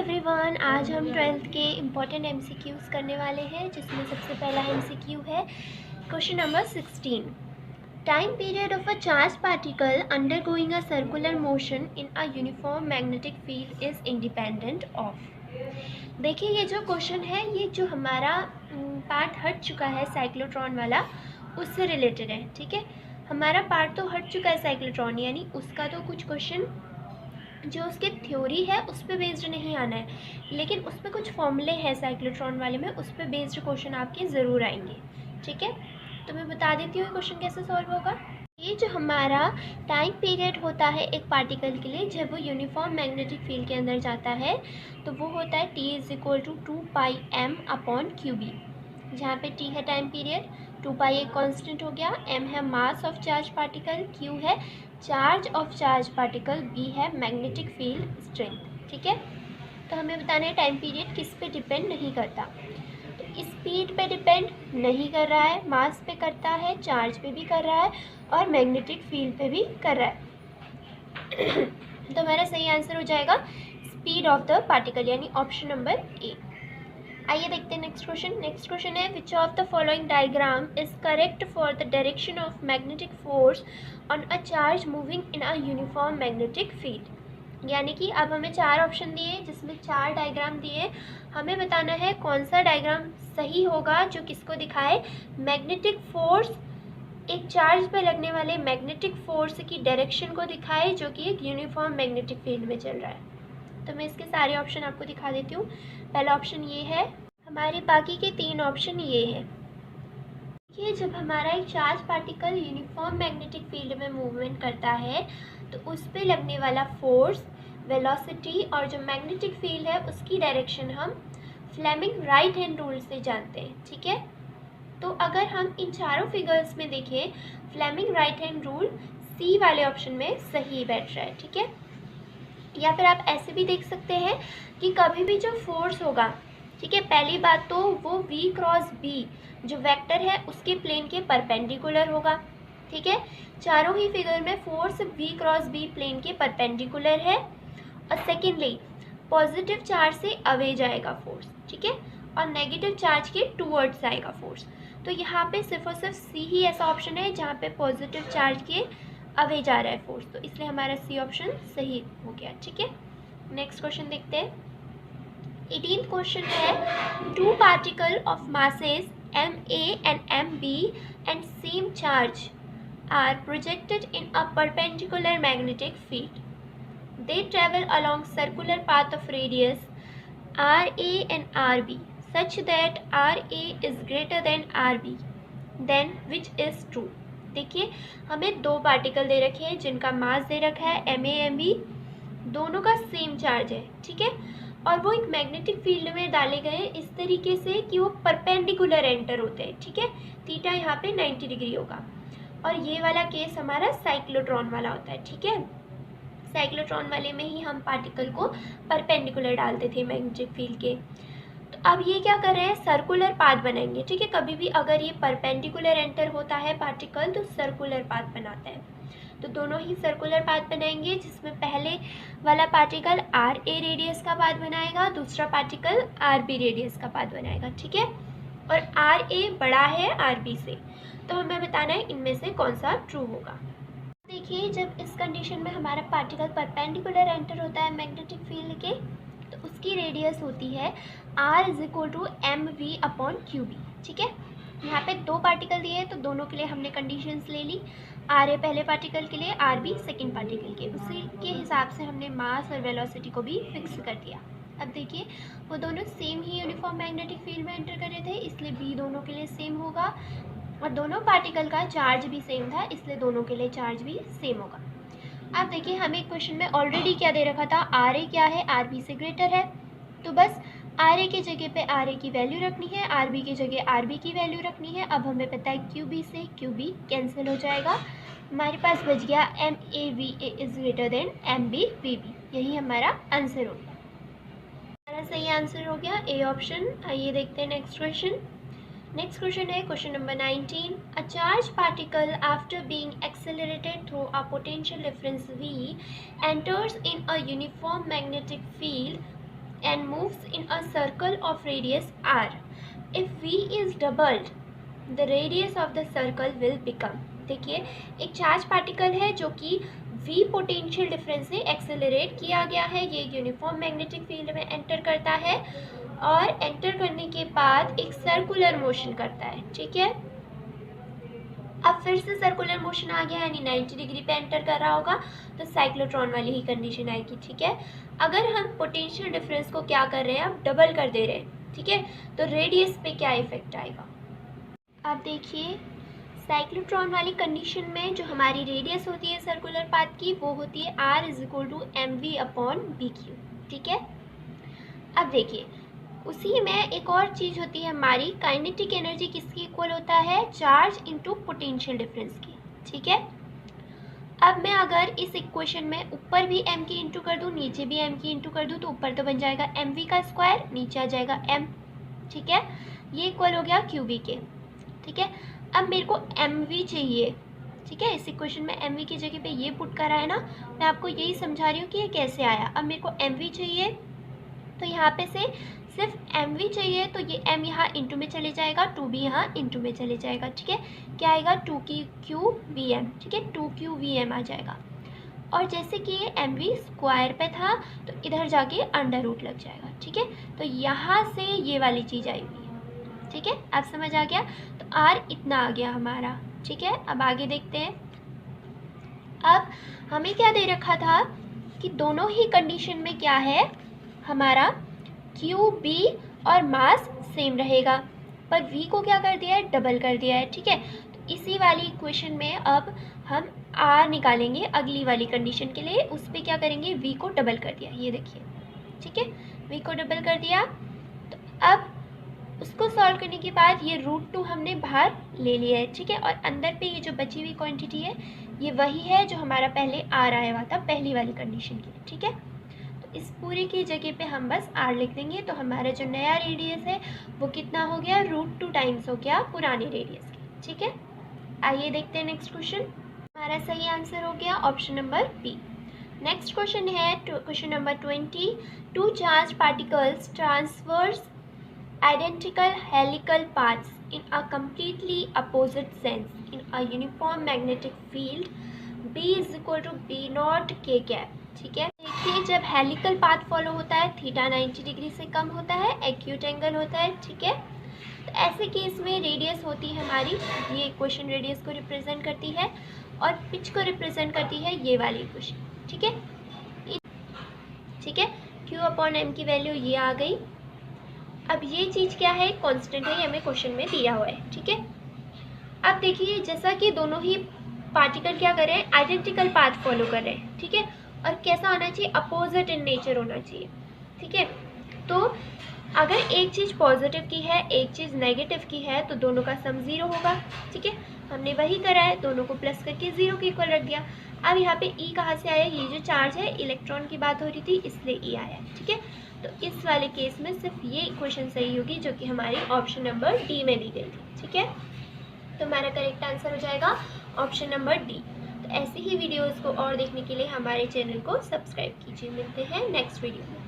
Everyone, आज हम 12th के इम्पॉर्टेंट एमसीक्यूज़ करने वाले हैं, जिसमें सबसे पहला एमसीक्यू है question number 16। Time period of a charge particle undergoing a circular motion in a uniform magnetic field is independent of. देखिए, ये जो क्वेश्चन है, ये जो हमारा पार्ट हट चुका है साइक्लोट्रॉन वाला, उससे रिलेटेड है। ठीक है, हमारा पार्ट तो हट चुका है साइक्लोट्रॉन, यानी उसका तो कुछ क्वेश्चन जो उसकी थ्योरी है उस पर बेस्ड नहीं आना है, लेकिन उसमें कुछ फॉर्मूले हैं साइक्लोट्रॉन वाले में, उस पर बेस्ड क्वेश्चन आपके ज़रूर आएंगे। ठीक है, तो मैं बता देती हूँ क्वेश्चन कैसे सॉल्व होगा। ये जो हमारा टाइम पीरियड होता है एक पार्टिकल के लिए, जब वो यूनिफॉर्म मैग्नेटिक फील्ड के अंदर जाता है, तो वो होता है T = 2πm/qb, जहाँ पे T है टाइम पीरियड, 2π एक कॉन्स्टेंट हो गया, m है mass of charge particle, q है charge of charge particle, b है मैग्नेटिक फील्ड स्ट्रेंथ। ठीक है, तो हमें बताना है टाइम पीरियड किस पे डिपेंड नहीं करता। तो स्पीड पे डिपेंड नहीं कर रहा है, मास पे करता है, चार्ज पे भी कर रहा है और मैग्नेटिक फील्ड पे भी कर रहा है। तो हमारा सही आंसर हो जाएगा स्पीड ऑफ द पार्टिकल, यानी ऑप्शन नंबर ए। आइए देखते हैं नेक्स्ट क्वेश्चन। नेक्स्ट क्वेश्चन है which of the following diagram is correct for the direction of magnetic force on a charge moving in a uniform magnetic field. यानी कि अब हमें चार ऑप्शन दिए, जिसमें चार डायग्राम दिए, हमें बताना है कौन सा डायग्राम सही होगा जो किसको दिखाए, मैग्नेटिक फोर्स, एक चार्ज पे लगने वाले मैग्नेटिक फोर्स की डायरेक्शन को दिखाए, जो कि एक यूनिफॉर्म मैग्नेटिक फील्ड में चल रहा है। तो मैं इसके सारे ऑप्शन आपको दिखा देती हूँ। पहला ऑप्शन ये है, हमारे बाकी के तीन ऑप्शन ये है। ये जब हमारा एक charge particle uniform magnetic field में मूवमेंट करता है, तो उस पे लगने वाला फोर्स, वेलोसिटी और जो मैग्नेटिक फील्ड है उसकी डायरेक्शन हम फ्लेमिंग राइट हैंड रूल से जानते हैं। ठीक है, तो अगर हम इन चारों फिगर्स में देखें, फ्लेमिंग राइट हैंड रूल सी वाले ऑप्शन में सही बैठ रहा है। ठीक है, या फिर आप ऐसे भी देख सकते हैं कि कभी भी जो फोर्स होगा, ठीक है, पहली बात तो वो V क्रॉस B जो वेक्टर है उसके प्लेन के परपेंडिकुलर होगा। ठीक है, चारों ही फिगर में force V cross B plane के परपेंडिकुलर है। और सेकेंडली, पॉजिटिव चार्ज से अवे जाएगा फोर्स, ठीक है, और नेगेटिव चार्ज के टूवर्ड्स आएगा फोर्स। तो यहाँ पे सिर्फ और सिर्फ सी ही ऐसा ऑप्शन है जहाँ पे पॉजिटिव चार्ज के अवे जा रहा है फोर्स, तो इसलिए हमारा सी ऑप्शन सही हो गया। ठीक है, नेक्स्ट क्वेश्चन देखते हैं। 18th क्वेश्चन है, two particle of masses ma and mb and same charge are projected in a perpendicular magnetic field. They travel along circular path of radius ra and rb such that ra is greater than rb. Then which is true? देखिए, हमें दो particle दे रखे हैं जिनका मास दे रखा है ma mb, दोनों का सेम चार्ज है। ठीक है, और वो एक मैग्नेटिक फील्ड में डाले गए इस तरीके से कि वो परपेंडिकुलर एंटर होते हैं। ठीक है, थीटा यहाँ पे 90 डिग्री होगा। और ये वाला केस हमारा साइक्लोट्रॉन वाला होता है। ठीक है, साइक्लोट्रॉन वाले में ही हम पार्टिकल को परपेंडिकुलर डालते थे मैग्नेटिक फील्ड के। तो अब ये क्या कर रहे हैं, सर्कुलर पाथ बनाएंगे। ठीक है, कभी भी अगर ये परपेंडिकुलर एंटर होता है पार्टिकल तो सर्कुलर पाथ बनाता है। तो दोनों ही सर्कुलर पाथ बनाएंगे, जिसमें पहले वाला पार्टिकल आर ए रेडियस का पाथ बनाएगा, दूसरा पार्टिकल आर बी रेडियस का पाथ बनाएगा। ठीक है, और आर ए बड़ा है आर बी से, तो हमें बताना है इनमें से कौन सा ट्रू होगा। देखिए, जब इस कंडीशन में हमारा पार्टिकल परपेंडिकुलर एंटर होता है मैग्नेटिक फील्ड के, तो उसकी रेडियस होती है r = mv/qb। ठीक है, यहाँ पे दो पार्टिकल दिए तो दोनों के लिए हमने कंडीशंस ले ली, आर ए पहले पार्टिकल के लिए, आर बी सेकेंड पार्टिकल के, उसी के हिसाब से हमने मास और वेलोसिटी को भी फिक्स कर दिया। अब देखिए, वो दोनों सेम ही यूनिफॉर्म मैग्नेटिक फील्ड में एंटर कर रहे थे, इसलिए बी दोनों के लिए सेम होगा, और दोनों पार्टिकल का चार्ज भी सेम था, इसलिए दोनों के लिए चार्ज भी सेम होगा। अब देखिए, हमें क्वेश्चन में ऑलरेडी क्या दे रखा था, आर ए क्या है, आर बी से ग्रेटर है, तो बस आर ए की जगह पे आर ए की वैल्यू रखनी है, आर बी की जगह आर बी की वैल्यू रखनी है। अब हमें पता है क्यू बी से क्यू बी कैंसिल हो जाएगा, हमारे पास बच गया M A V A is greater than M B V B, यही हमारा आंसर हो गया। हमारा सही आंसर हो गया ए ऑप्शन। आइए देखते हैं नेक्स्ट क्वेश्चन। नेक्स्ट क्वेश्चन है question number 19। A charge particle after being accelerated through a potential difference v enters in a uniform magnetic field and moves in a circle of radius r. If v is doubled, the radius of the circle will become. देखिए, एक charge particle है जो कि v potential difference से accelerate किया गया है, ये यूनिफॉर्म मैग्नेटिक फील्ड में एंटर करता है और एंटर करने के बाद एक सर्कुलर मोशन करता है, ठीक है। अब फिर से सर्कुलर मोशन आ गया, यानी 90 डिग्री पे एंटर कर रहा होगा, तो साइक्लोट्रॉन वाली ही कंडीशन आएगी, ठीक है। अगर हम पोटेंशियल डिफरेंस को क्या कर रहे हैं, अब डबल कर दे रहे हैं, ठीक है, तो रेडियस पे क्या इफेक्ट आएगा। अब देखिए, साइक्लोट्रॉन वाली कंडीशन में जो हमारी रेडियस होती है सर्कुलर पाथ की, वो होती है r = mv/bq, ठीक है। अब देखिए, उसी में एक और चीज़ होती है हमारी काइनेटिक एनर्जी, किसकी इक्वल होता है, चार्ज इंटू पोटेंशियल डिफरेंस की, ठीक है। अब मैं अगर इस इक्वेशन में ऊपर भी m की इंटू कर दूँ, नीचे भी m की इंटू कर दूँ, तो ऊपर तो बन जाएगा mv का स्क्वायर, नीचे आ जाएगा m, ठीक है। ये इक्वल हो गया qv के, ठीक है। अब मेरे को mv चाहिए, ठीक है। इस इक्वेशन में mv की जगह पे ये पुट करा है ना, मैं आपको यही समझा रही हूँ कि ये कैसे आया। अब मेरे को mv चाहिए, तो यहाँ पे से सिर्फ mv चाहिए, तो ये m यहाँ इंटू में चले जाएगा, 2 भी यहाँ इंटू में चले जाएगा, ठीक है। क्या आएगा, 2qvm, ठीक है, 2qvm आ जाएगा। और जैसे कि ये mv स्क्वायर पे था, तो इधर जाके अंडर रूट लग जाएगा, ठीक है। तो यहाँ से ये वाली चीज़ आई हुई है, ठीक है। अब समझ आ गया, तो r इतना आ गया हमारा, ठीक है। अब आगे देखते हैं। अब हमें क्या दे रखा था कि दोनों ही कंडीशन में क्या है हमारा क्यू बी और मास सेम रहेगा, पर v को क्या कर दिया है, डबल कर दिया है, ठीक है। तो इसी वाली इक्वेशन में अब हम r निकालेंगे अगली वाली कंडीशन के लिए, उस पर क्या करेंगे, v को डबल कर दिया, ये देखिए, ठीक है, v को डबल कर दिया। तो अब उसको सॉल्व करने के बाद ये √2 हमने बाहर ले लिया है, ठीक है। और अंदर पे ये जो बची हुई क्वांटिटी है, ये वही है जो हमारा पहले r आया हुआ था पहली वाली कंडीशन के लिए, ठीक है। तो इस पूरी की जगह पे हम बस r लिख देंगे, तो हमारा जो नया रेडियस है वो कितना हो गया, √2 टाइम्स हो गया पुराने रेडियस के, ठीक है। आइए देखते हैं नेक्स्ट क्वेश्चन। हमारा सही आंसर हो गया option number B. Next question है question number 20। 2 charge particles transverse identical helical paths in a completely opposite sense in a uniform magnetic field B is equal to B naught K cap, ठीक है। देखिए, जब helical path follow होता है, theta 90 degree से कम होता है, acute angle होता है, ठीक है। तो ऐसे केस में रेडियस होती है हमारी, ये इक्वेशन रेडियस को रिप्रेजेंट करती है, और पिच को रिप्रेजेंट करती है ये वाली इक्वेशन, ठीक है, ठीक है। Q/m की वैल्यू ये आ गई। अब ये चीज़ क्या है, कांस्टेंट है, ये हमें क्वेश्चन में दिया हुआ है, ठीक है। अब देखिए, जैसा कि दोनों ही पार्टिकल क्या कर रहे हैं, आइडेंटिकल पाथ फॉलो कर रहे हैं, ठीक है। और कैसा होना चाहिए, अपोजिट इन नेचर होना चाहिए, ठीक है। तो अगर एक चीज़ पॉजिटिव की है, एक चीज़ नेगेटिव की है, तो दोनों का सम 0 होगा, ठीक है। हमने वही करा है, दोनों को प्लस करके 0 के इक्वल रख दिया। अब यहाँ पे E कहाँ से आया, ये जो चार्ज है इलेक्ट्रॉन की बात हो रही थी, इसलिए E आया, ठीक है। तो इस वाले केस में सिर्फ ये इक्वेशन सही होगी, जो कि हमारी ऑप्शन नंबर डी में दी गई थी, ठीक है। तो हमारा करेक्ट आंसर हो जाएगा ऑप्शन नंबर डी। तो ऐसे ही वीडियोस को और देखने के लिए हमारे चैनल को सब्सक्राइब कीजिए। मिलते हैं नेक्स्ट वीडियो में।